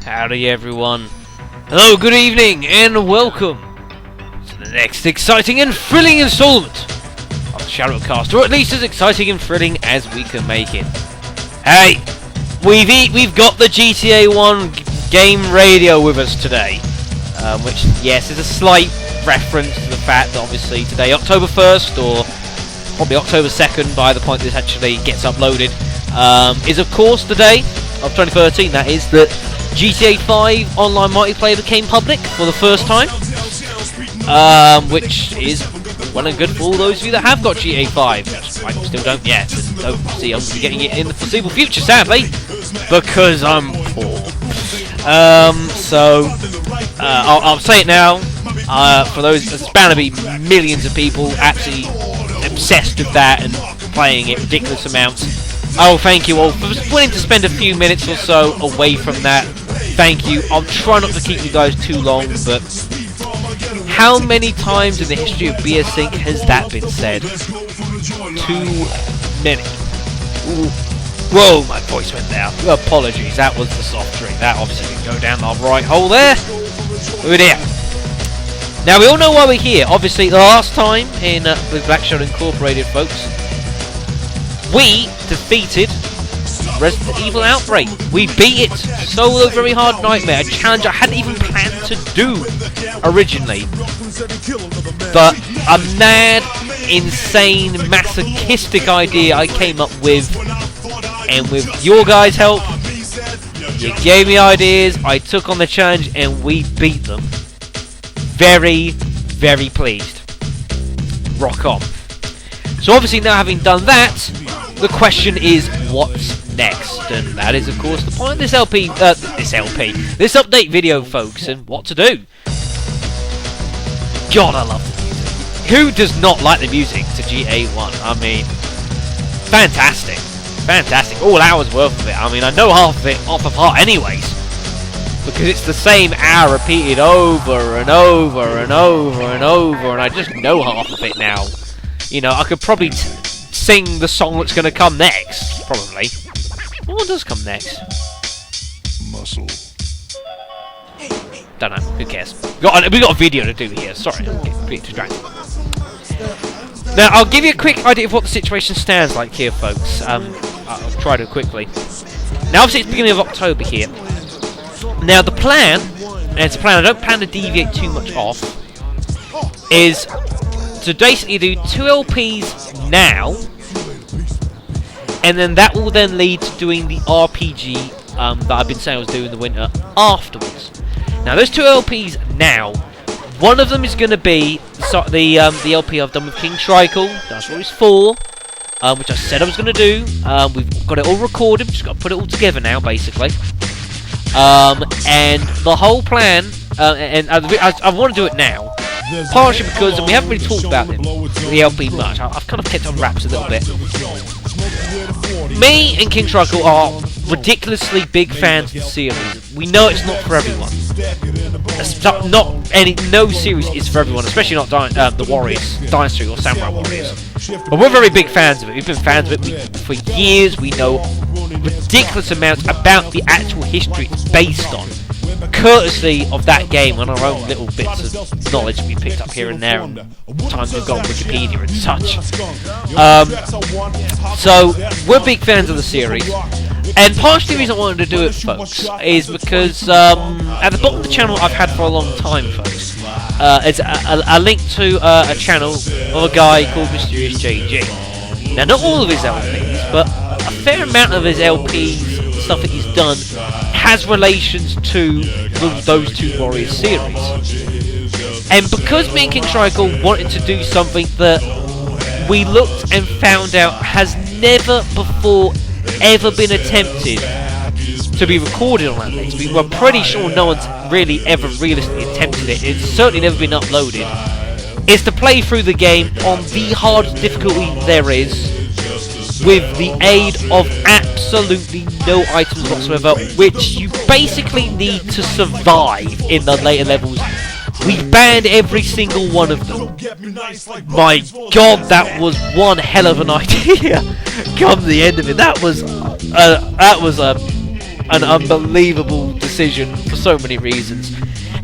Howdy everyone. Hello, good evening, and welcome to the next exciting and thrilling installment of the ShadowCast, or at least as exciting and thrilling as we can make it. Hey, we've got the GTA 1 game radio with us today, which, yes, is a slight reference to the fact that obviously today, October 1st, or probably October 2nd by the point this actually gets uploaded, is of course the day of 2013, that is, that GTA 5 online multiplayer became public for the first time, which is well and good for all those of you that have got GTA 5, which I still don't yet, and don't see I'm going to be getting it in the foreseeable future, sadly, because I'm poor. I'll say it now, for those, there's bound to be millions of people actually obsessed with that and playing it ridiculous amounts. Oh, thank you all for willing to spend a few minutes or so away from that. Thank you. I'll try not to keep you guys too long, but how many times in the history of BSync has that been said? Too many. Ooh. Whoa, my voice went down. Apologies, that was the soft drink. That obviously didn't go down the right hole there. We're here. Now, we all know why we're here. Obviously, the last time in with Black Shadow Incorporated, folks, we defeated Resident Evil Outbreak. We beat it. Solo Very Hard Nightmare. A challenge I hadn't even planned to do originally. But a mad, insane, masochistic idea I came up with. And with your guys' help, you gave me ideas, I took on the challenge, and we beat them. Very, very pleased. Rock on. So obviously now having done that, the question is, what's next? And that is, of course, the point of this this update video, folks, and what to do. God, I love the music. Who does not like the music to GTA 1? I mean, fantastic. Fantastic. All hours worth of it. I mean, I know half of it off of heart anyways, because it's the same hour repeated over and over and over and over, and I just know half of it now. You know, I could probably sing the song that's going to come next, probably. What does come next? Muscle. Don't know, who cares? We got a video to do here, sorry, I'm getting pretty distracted. Now, I'll give you a quick idea of what the situation stands like here, folks. I'll try to quickly. Now, obviously, it's the beginning of October here. Now, the plan, and it's a plan I don't plan to deviate too much off, is to basically do 2 LPs now, and then that will then lead to doing the RPG that I've been saying I was doing in the winter afterwards. Now, those 2 LPs now, one of them is going to be the LP I've done with King Tricle, that's what it's for, which I said I was going to do. We've got it all recorded, just got to put it all together now, basically. And the whole plan, and I want to do it now, partially because, and we haven't really talked about the LP much, I've kind of kept on wraps a little bit. Me and King Tricle are ridiculously big fans of the series. We know it's not for everyone. No series is for everyone, especially not the Warriors, Dynasty or Samurai Warriors. But we're very big fans of it. We've been fans of it for years. We know ridiculous amounts about the actual history it's based on, courtesy of that game and our own little bits of knowledge we picked up here and there, and times we've got on Wikipedia and such. So, we're big fans of the series. And partially the reason I wanted to do it, folks, is because at the bottom of the channel I've had for a long time, folks, is a link to a channel of a guy called Mysterious JG. Now, not all of his LPs, but a fair amount of his LPs, stuff that he's done, has relations to those 2 Warriors series. And because me and King Tricle wanted to do something that we looked and found out has never before ever been attempted to be recorded on that list. We were pretty sure no one's really ever realistically attempted it. It's certainly never been uploaded. Is to play through the game on the hardest difficulty there is, with the aid of absolutely no items whatsoever, which you basically need to survive in the later levels. We banned every single one of them. My god, that was one hell of an idea. Come the end of it, that was an unbelievable decision for so many reasons.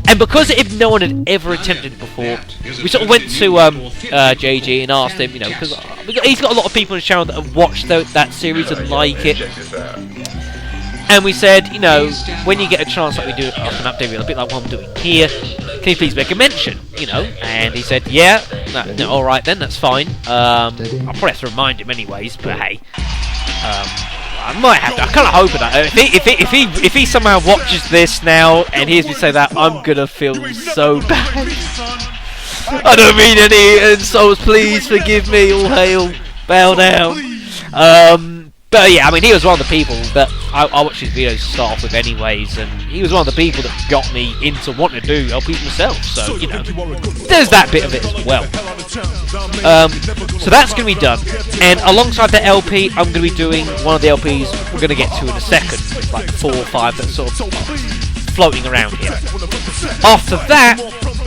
And because if no one had ever attempted it before, we sort of went to JG and asked him, you know, because he's got a lot of people on his channel that have watched that series and like it. And we said, you know, when you get a chance like we do an update reel, a bit like what I'm doing here, can you please make a mention, you know? And he said, yeah, no, alright then, that's fine. I'll probably have to remind him anyways, but hey. I might have to. I kind of hope that if he somehow watches this now and hears me say that, I'm gonna feel so bad. I don't mean any insults. Please forgive me. All hail, bow down. But yeah, I mean, he was one of the people that I watched his videos to start off with anyways, and he was one of the people that got me into wanting to do LPs myself, so, you know, there's that bit of it as well. So that's going to be done, and alongside the LP, I'm going to be doing one of the LPs we're going to get to in a second, like 4 or 5 that's sort of floating around here. After that,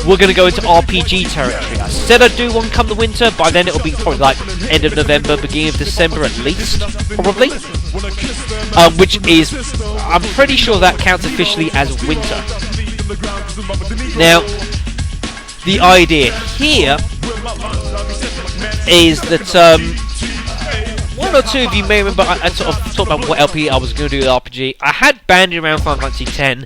we're going to go into RPG territory. I said I'd do one come the winter. By then it'll be probably like end of November, beginning of December at least, probably. Which is, I'm pretty sure that counts officially as winter. Now, the idea here is that one or two of you may remember I sort of talked about what LP I was going to do with RPG. I had bandied around Final Fantasy X.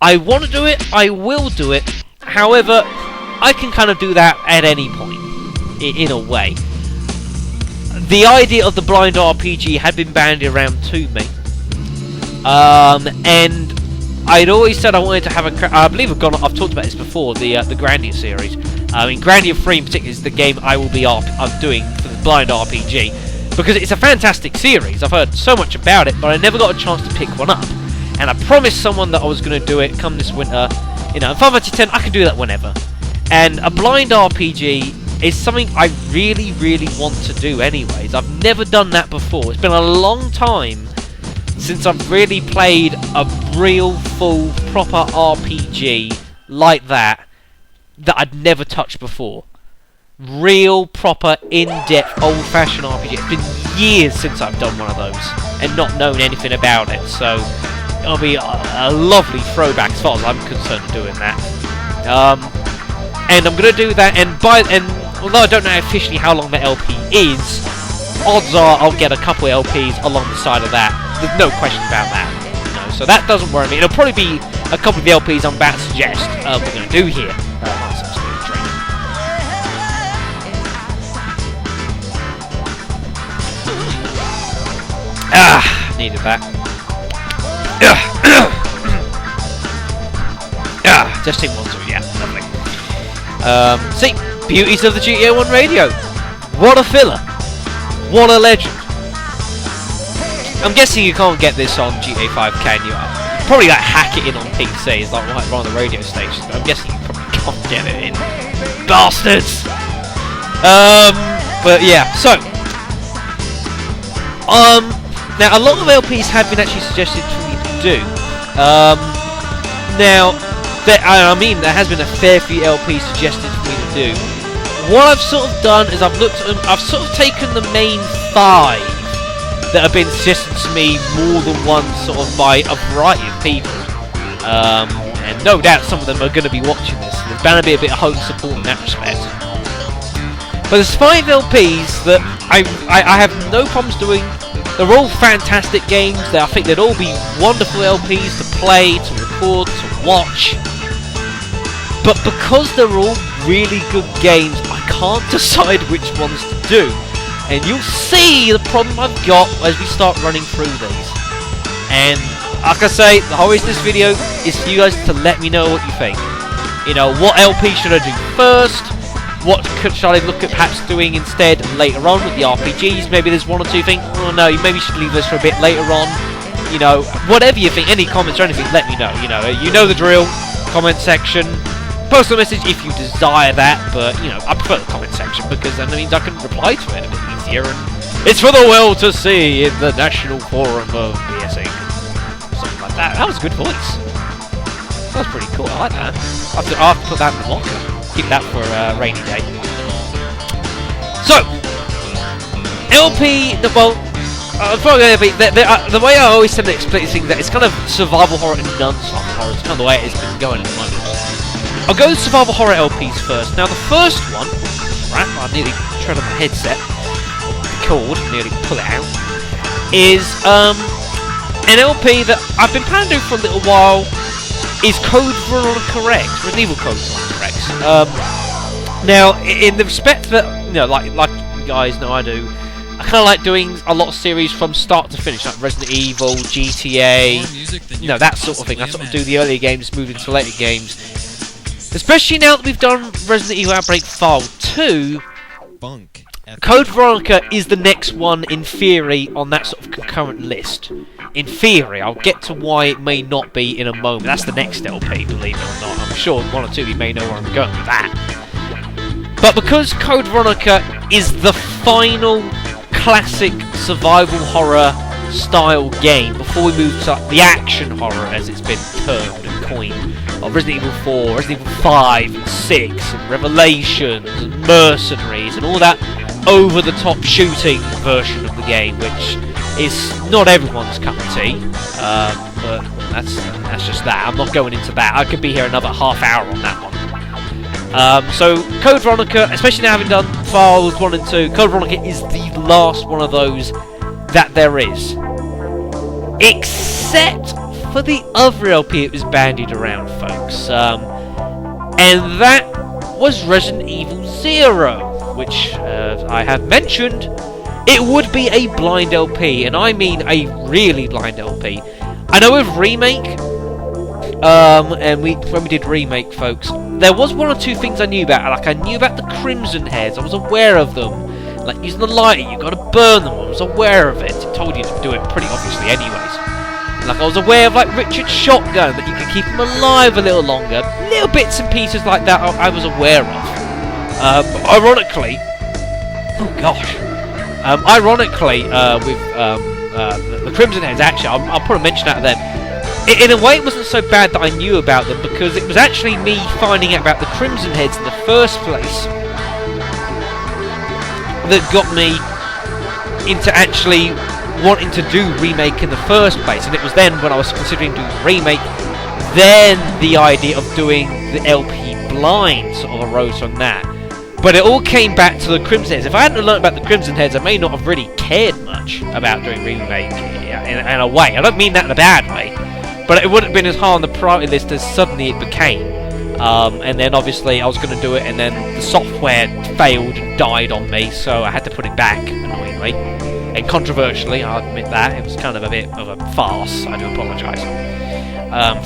I want to do it, I will do it. However, I can kind of do that at any point, in a way. The idea of the blind RPG had been bandied around to me. And I'd always said I wanted to have a... I believe I've talked about this before, the Grandia series. I mean, Grandia 3 in particular is the game I will be I'm doing for the blind RPG. Because it's a fantastic series. I've heard so much about it, but I never got a chance to pick one up. And I promised someone that I was going to do it come this winter. You know, in Final Fantasy X, I can do that whenever. And a blind RPG is something I really, really want to do anyways. I've never done that before. It's been a long time since I've really played a real, full, proper RPG like that I'd never touched before. Real, proper, in-depth, old-fashioned RPG. It's been years since I've done one of those and not known anything about it, so it'll be a lovely throwback as far as I'm concerned doing that. And I'm going to do that, and although I don't know officially how long the LP is, odds are I'll get a couple of LPs along the side of that. There's no question about that. No, so that doesn't worry me. It'll probably be a couple of the LPs I'm about to suggest we're going to do here. Needed that. Testing 1, 2, yeah, lovely. See, beauties of the GTA 1 radio. What a filler. What a legend. I'm guessing you can't get this on GTA 5, can you? Probably like hack it in on PC, it's like right on the radio stations, but I'm guessing you probably can't get it in. Bastards! But yeah, so now a lot of LPs have been actually suggested for me to do. Now I mean there has been a fair few LPs suggested for me to do. What I've sort of done is I've sort of taken the main 5 that have been suggested to me more than once, sort of by a variety of people. And no doubt some of them are going to be watching this. There's bound to be a bit of home support in that respect. But there's 5 LPs that I have no problems doing. They're all fantastic games. I think they'd all be wonderful LPs to play, to record, to watch. But because they're all really good games, I can't decide which ones to do. And you'll see the problem I've got as we start running through these. And like I say, the whole reason this video is for you guys to let me know what you think. You know, what LP should I do first? What should I look at perhaps doing instead later on with the RPGs? Maybe there's one or two things, oh no, you maybe should leave this for a bit later on. You know, whatever you think, any comments or anything, let me know. You know the drill. Comment section. Personal message if you desire that, but, you know, I prefer the comment section because that means I can reply to it a bit easier, and it's for the world to see in the National Forum of BSing. Something like that. That was a good voice. That was pretty cool, I like that. I'll have to put that in the locker. Keep that for a rainy day. So, LP, well, the way I always tend to explain things that it's kind of survival horror and non-survival horror. It's kind of the way it's been going at the moment. I'll go with survival horror LPs first. Now the first one, right, I nearly tread on my headset, the cord, nearly pull it out, is an LP that I've been planning to do for a little while. Is Code Veronica X, Resident Evil Code Veronica X. Now, in the respect that, you know, like you guys know I do, I kind of like doing a lot of series from start to finish, like Resident Evil, GTA, you know, that sort of thing. I sort of do the earlier games, move into later games. Especially now that we've done Resident Evil Outbreak File 2, Code Veronica is the next one, in theory, on that sort of concurrent list. In theory, I'll get to why it may not be in a moment. That's the next LP, believe it or not. I'm sure one or two of you may know where I'm going with that. But because Code Veronica is the final classic survival horror style game, before we move to the action horror, as it's been termed and coined, of Resident Evil 4, Resident Evil 5 and 6, and Revelations and Mercenaries, and all that over-the-top shooting version of the game, which is not everyone's cup of tea, but that's just that. I'm not going into that. I could be here another half hour on that one. So Code Veronica, especially now having done Files 1 and 2, Code Veronica is the last one of those that there is. Except for the other LP it was bandied around, folks. And that was Resident Evil 0, which I have mentioned, it would be a blind LP, and I mean a really blind LP. I know with Remake, and when we did Remake, folks, there was one or two things I knew about. Like, I knew about the Crimson Heads, I was aware of them. Like, using the lighter, you gotta burn them, I was aware of it. It told you to do it pretty obviously anyways. Like, I was aware of, like, Richard's shotgun, that you could keep him alive a little longer. Little bits and pieces like that I was aware of. Ironically, oh gosh. Ironically, with the Crimson Heads, actually, I'll put a mention out of them. In a way, it wasn't so bad that I knew about them, because it was actually me finding out about the Crimson Heads in the first place that got me into actually wanting to do Remake in the first place. And it was then, when I was considering doing Remake, then the idea of doing the LP blind sort of arose from that. But it all came back to the Crimson Heads. If I hadn't learned about the Crimson Heads, I may not have really cared much about doing Remake in a way. I don't mean that in a bad way, but it wouldn't have been as high on the priority list as suddenly it became. And then obviously I was going to do it, and then the software failed and died on me, so I had to put it back, annoyingly. And controversially, I'll admit that, it was kind of a bit of a farce. I do apologise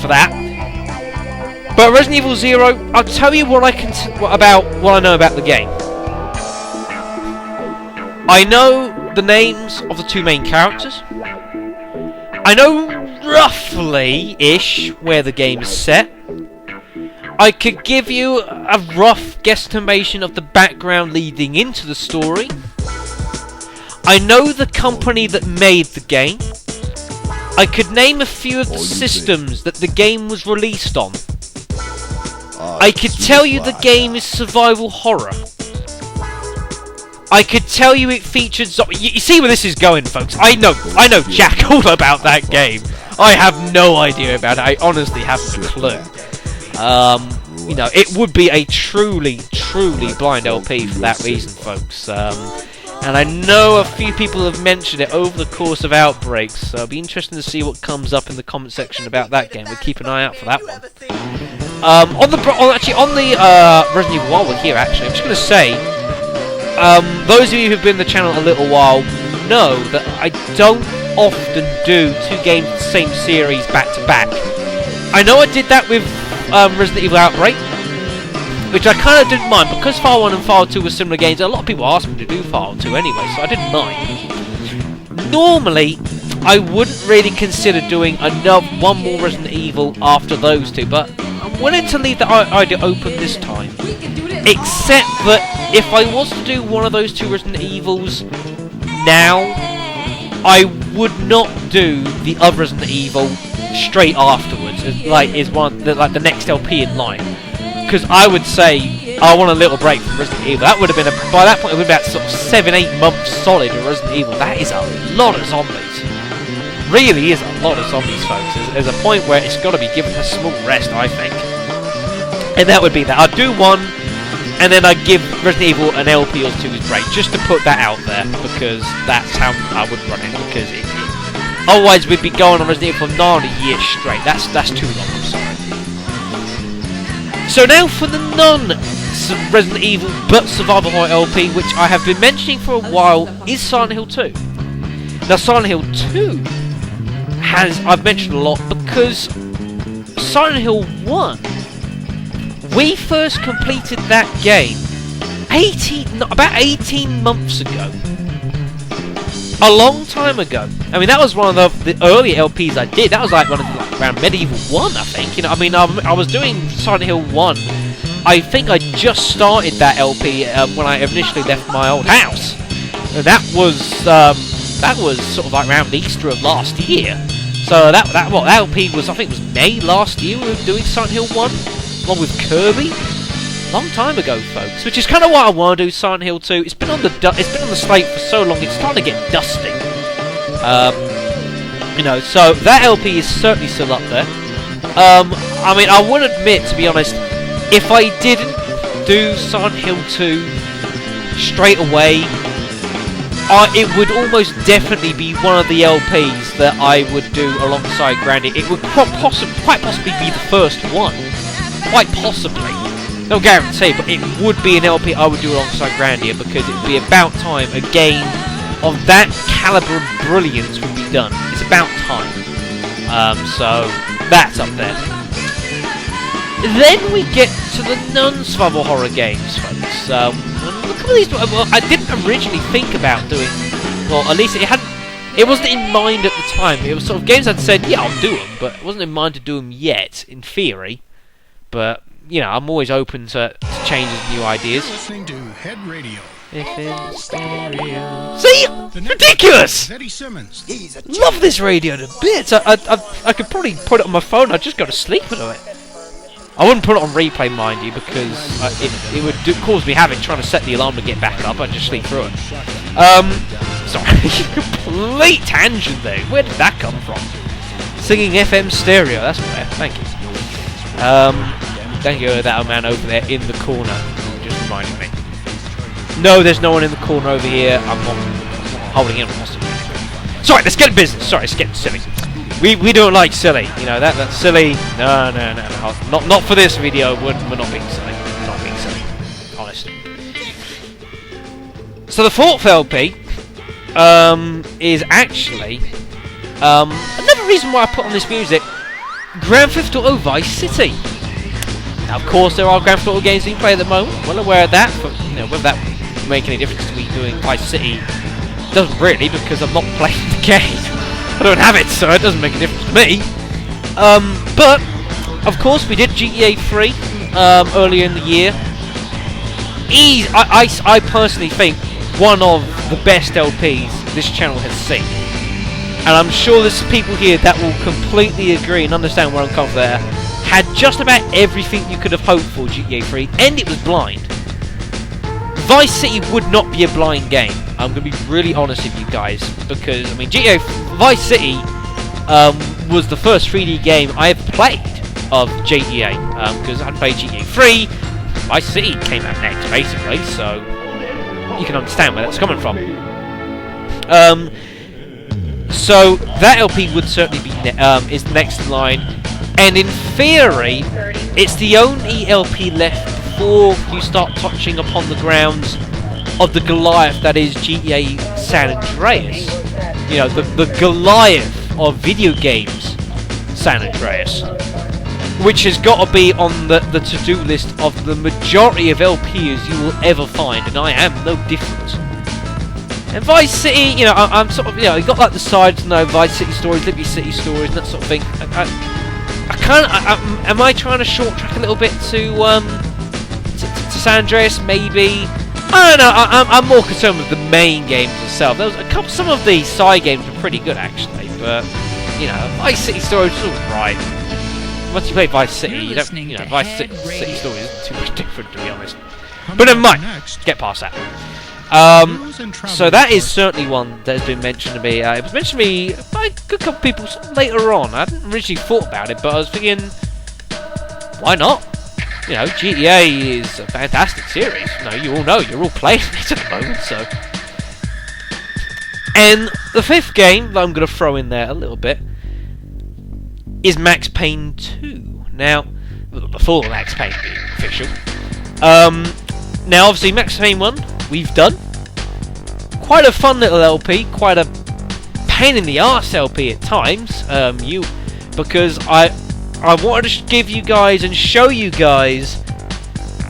for that. But Resident Evil 0, I'll tell you what I know about the game. I know the names of the two main characters. I know roughly-ish where the game is set. I could give you a rough guesstimation of the background leading into the story. I know the company that made the game. I could name a few of the systems that the game was released on. I could tell you the game is survival horror. I could tell you it featured you see where this is going, folks. I know jack all about that game. I have no idea about it. I honestly haven't a clue. You know, it would be a truly blind LP for that reason, folks. And I know a few people have mentioned it over the course of Outbreaks, so it'll be interesting to see what comes up in the comment section about that game. We'll keep an eye out for that one. On the Resident Evil, while we're here, actually, I'm just going to say, those of you who've been in the channel a little while know that I don't often do two games of the same series back to back. I know I did that with Resident Evil Outbreak, which I kind of didn't mind, because File 1 and File 2 were similar games. A lot of people asked me to do File 2 anyway, so I didn't mind. Normally, I wouldn't really consider doing one more Resident Evil after those two, but I'm willing to leave that idea open this time. Except that if I was to do one of those two Resident Evils now, I would not do the other Resident Evil straight afterwards, like the next LP in line. Because I would say I want a little break from Resident Evil. That would have been, by that point, it would have been about sort of 7-8 months solid of Resident Evil. That is a lot of zombies. Really is a lot of zombies, folks. There's a point where it's got to be given a small rest, I think. And that would be that. I'd do one, and then I'd give Resident Evil an LP or two's break, just to put that out there, because that's how I would run it, because otherwise we'd be going on Resident Evil for 9 years straight. That's too long, I'm sorry. So now for the non-Resident Evil but Survival Horror LP, which I have been mentioning for a while, is Silent Hill 2. Now Silent Hill 2 I've mentioned a lot because Silent Hill 1, we first completed that game about 18 months ago. A long time ago. I mean, that was one of the early LPs I did. That was like around Medieval 1, I think. You know, I mean, I was doing Silent Hill 1. I think I just started that LP when I initially left my old house. And that was sort of like around Easter of last year. So that LP was, I think it was May last year we were doing Silent Hill 1, along with Kirby. Long time ago, folks. Which is kind of what I want to do. Silent Hill 2. It's been on the slate for so long. It's starting to get dusty. You know, so that LP is certainly still up there. I mean, I would admit, to be honest, if I didn't do Silent Hill 2 straight away, it would almost definitely be one of the LPs that I would do alongside Grandy. It would quite possibly be the first one. Quite possibly. No guarantee, but it would be an LP I would do alongside Grandia, because it would be about time a game of that caliber of brilliance would be done. It's about time. So that's up there. Then we get to the non-survival horror games, folks. Look at these. Well, I didn't originally think about doing, or at least it wasn't in mind at the time. It was sort of games I'd said, yeah, I'll do them, but it wasn't in mind to do them yet, in theory. But you know, I'm always open to changes, new ideas. Listening to Head Radio. FM stereo. See? Ridiculous! Love this radio to bits. I could probably put it on my phone. I just go to sleep with it. I wouldn't put it on replay, mind you, because it would cause me havoc trying to set the alarm to get back up. I'd just sleep through it. Sorry, complete tangent there. Where did that come from? Singing FM stereo. That's fair. Thank you. Thank you, that man over there in the corner. Just reminding me. No, there's no one in the corner over here. I'm not holding it hostage. Sorry, let's get to business. Sorry, it's getting silly. We don't like silly. You know, that's silly. No. Not for this video. We're not being silly. We're not being silly. Honestly. So the fourth LP is actually another reason why I put on this music. Grand Theft Auto Vice City. Now, of course, there are Grand Theft Auto games being played at the moment. Well aware of that. But you know, whether that would make any difference to me doing Vice City doesn't really, because I'm not playing the game. I don't have it, so it doesn't make a difference to me. But of course, we did GTA 3 earlier in the year. I personally think one of the best LPs this channel has seen. And I'm sure there's people here that will completely agree and understand where I'm coming from there. Had just about everything you could have hoped for GTA 3, and it was blind. Vice City would not be a blind game. I'm going to be really honest with you guys, because, I mean, Vice City was the first 3D game I ever played of GTA, because I hadn't played GTA 3, Vice City came out next, basically, so you can understand where that's coming from. So that LP would certainly be is next in line, and in theory, it's the only LP left before you start touching upon the grounds of the Goliath that is GTA San Andreas. You know, the Goliath of video games, San Andreas, which has got to be on the to-do list of the majority of LPs you will ever find, and I am no different. And Vice City, you know, I'm sort of, you know, you got like the sides, you know, Vice City stories, Liberty City stories, and that sort of thing. Am I trying to short track a little bit to San Andreas? Maybe. I don't know. I'm more concerned with the main games itself. There was some of the side games were pretty good actually, but you know, Vice City stories was alright. once you play Vice City, you don't, you know, Vice City story isn't too much different, to be honest. But never mind. Get past that. So that is certainly one that has been mentioned to me. It was mentioned to me by a good couple of people later on. I hadn't originally thought about it, but I was thinking, why not? You know, GTA is a fantastic series. You know, you all know, you're all playing it at the moment, so. And the fifth game that I'm going to throw in there a little bit is Max Payne 2. Now, before Max Payne being official. Now, obviously, Max Payne 1, we've done. Quite a fun little LP, quite a pain in the arse LP at times, because I wanted to give you guys and show you guys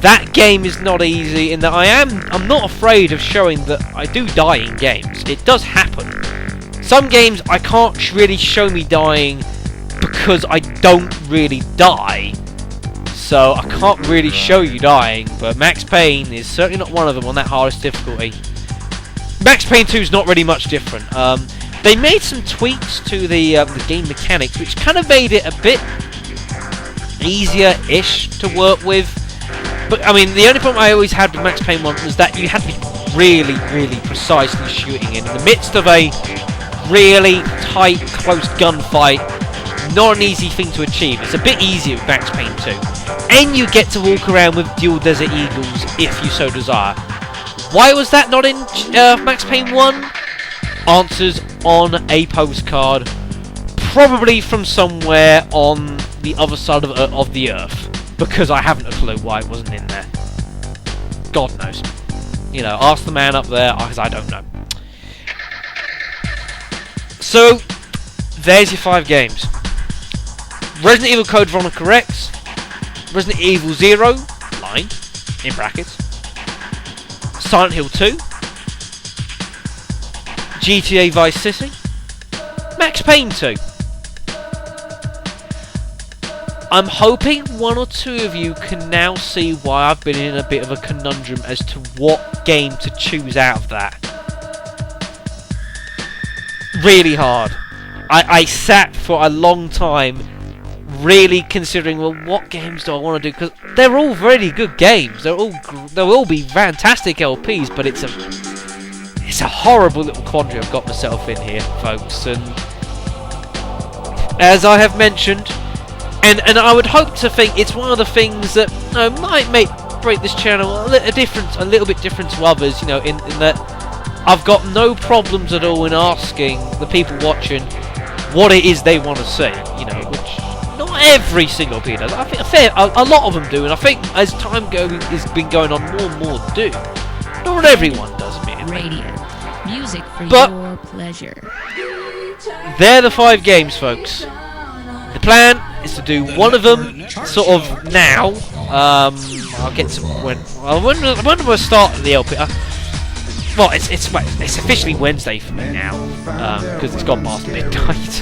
that game is not easy, in that I'm not afraid of showing that I do die in games. It does happen. Some games I can't really show me dying because I don't really die. So I can't really show you dying, but Max Payne is certainly not one of them on that hardest difficulty. Max Payne 2 is not really much different. They made some tweaks to the game mechanics, which kind of made it a bit easier-ish to work with. But I mean, the only problem I always had with Max Payne 1 was that you had to be really, really precisely shooting in the midst of a really tight, close gunfight. Not an easy thing to achieve. It's a bit easier with Max Payne 2. And you get to walk around with dual Desert Eagles if you so desire. Why was that not in Max Payne 1? Answers on a postcard. Probably from somewhere on the other side of the Earth. Because I haven't a clue why it wasn't in there. God knows. You know, ask the man up there, because I don't know. So, there's your 5 games. Resident Evil Code Veronica X, Resident Evil 0, line, in brackets, Silent Hill 2, GTA Vice City, Max Payne 2. I'm hoping one or two of you can now see why I've been in a bit of a conundrum as to what game to choose out of that. Really hard. I sat for a long time really considering, well, what games do I want to do? Because they're all really good games. They'll all be fantastic LPs, but it's a horrible little quandary I've got myself in here, folks. And as I have mentioned, and I would hope to think it's one of the things that might break this channel a little bit different to others. You know, in that I've got no problems at all in asking the people watching what it is they want to see. You know, which not every single people does. I think a lot of them do, and I think as time has been going on, more and more do. Not everyone does, admittedly. Radio. Music for your pleasure. They're the 5 games, folks. The plan is to do one of them sort of now. I'll get to when do I start the LP? Well, it's officially Wednesday for me now because it's gone past midnight. It's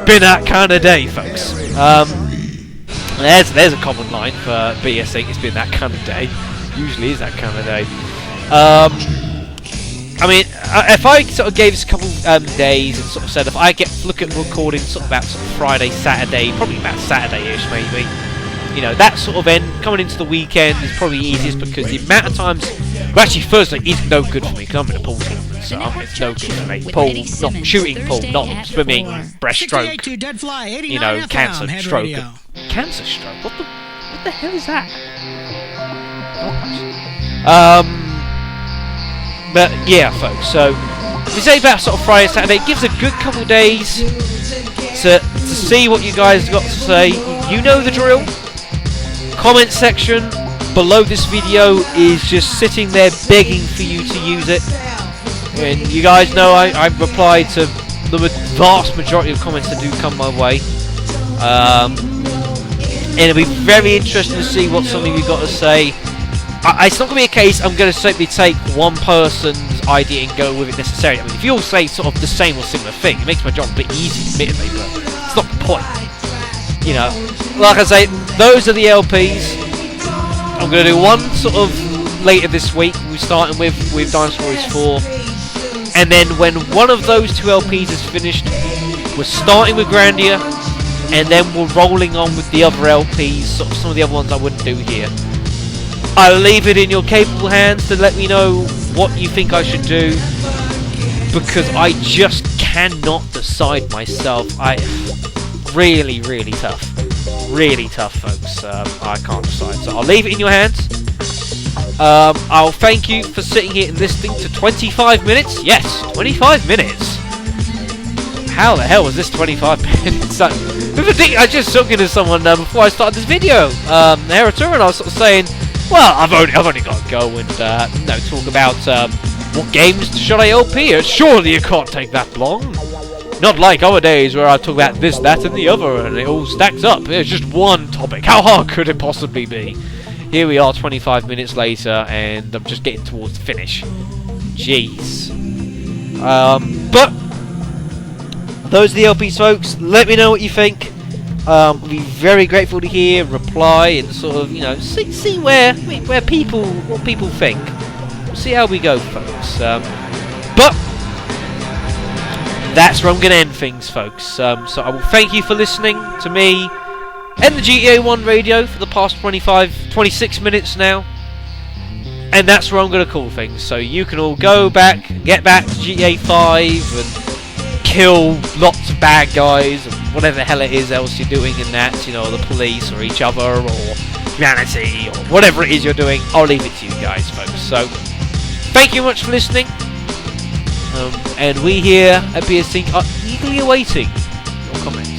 been that kind of day, folks. There's a common line for BSing. It's been that kind of day. Usually is that kind of day. I mean, if I sort of gave us a couple days and sort of said if I look at recording sort of about Friday, Saturday, probably about Saturday-ish maybe. You know, that sort of end coming into the weekend is probably easiest because the amount of times. Well, actually, Thursday is no good for me because I'm in a pool tournament, so it's no good for me. Pool, not shooting pool, not swimming, breaststroke. You know, cancer stroke. Cancer stroke. What the hell is that? But yeah, folks. So we say about sort of Friday, Saturday. It gives a good couple of days to see what you guys got to say. You know the drill. Comment section below this video is just sitting there begging for you to use it. And you guys know I reply to the vast majority of comments that do come my way. And it'll be very interesting to see what some of you got to say. It's not going to be a case I'm going to simply take one person's idea and go with it necessarily. I mean, if you all say sort of the same or similar thing, it makes my job a bit easy, admittedly, but it's not the point. You know, like I say, those are the LPs. I'm going to do one sort of later this week. We're starting with Dinosaur Race 4. And then when one of those 2 LPs is finished, we're starting with Grandia. and then we're rolling on with the other LPs, sort of some of the other ones I wouldn't do here. I'll leave it in your capable hands to let me know what you think I should do, because I just cannot decide myself. Really tough, folks. I can't decide, so I'll leave it in your hands. I'll thank you for sitting here and listening to 25 minutes. Yes, 25 minutes. How the hell was this 25 minutes? I was just talking to someone before I started this video, Heratur, and I was sort of saying, well, I've only got to go and talk about what games should I LP? Surely it can't take that long. Not like other days where I talk about this, that, and the other, and it all stacks up. It's just one topic. How hard could it possibly be? Here we are 25 minutes later, and I'm just getting towards the finish. Jeez. But those are the LPs, folks. Let me know what you think. I'll be very grateful to hear, reply, and sort of, see what people think. We'll see how we go, folks. But that's where I'm going to end things, folks. So I will thank you for listening to me and the GTA 1 radio for the past 26 minutes now. And that's where I'm going to call things. So you can all get back to GTA 5 and kill lots of bad guys and whatever the hell it is else you're doing in that, the police or each other or humanity or whatever it is you're doing. I'll leave it to you guys, folks. So thank you much for listening. And we here at BSync are eagerly awaiting your comments.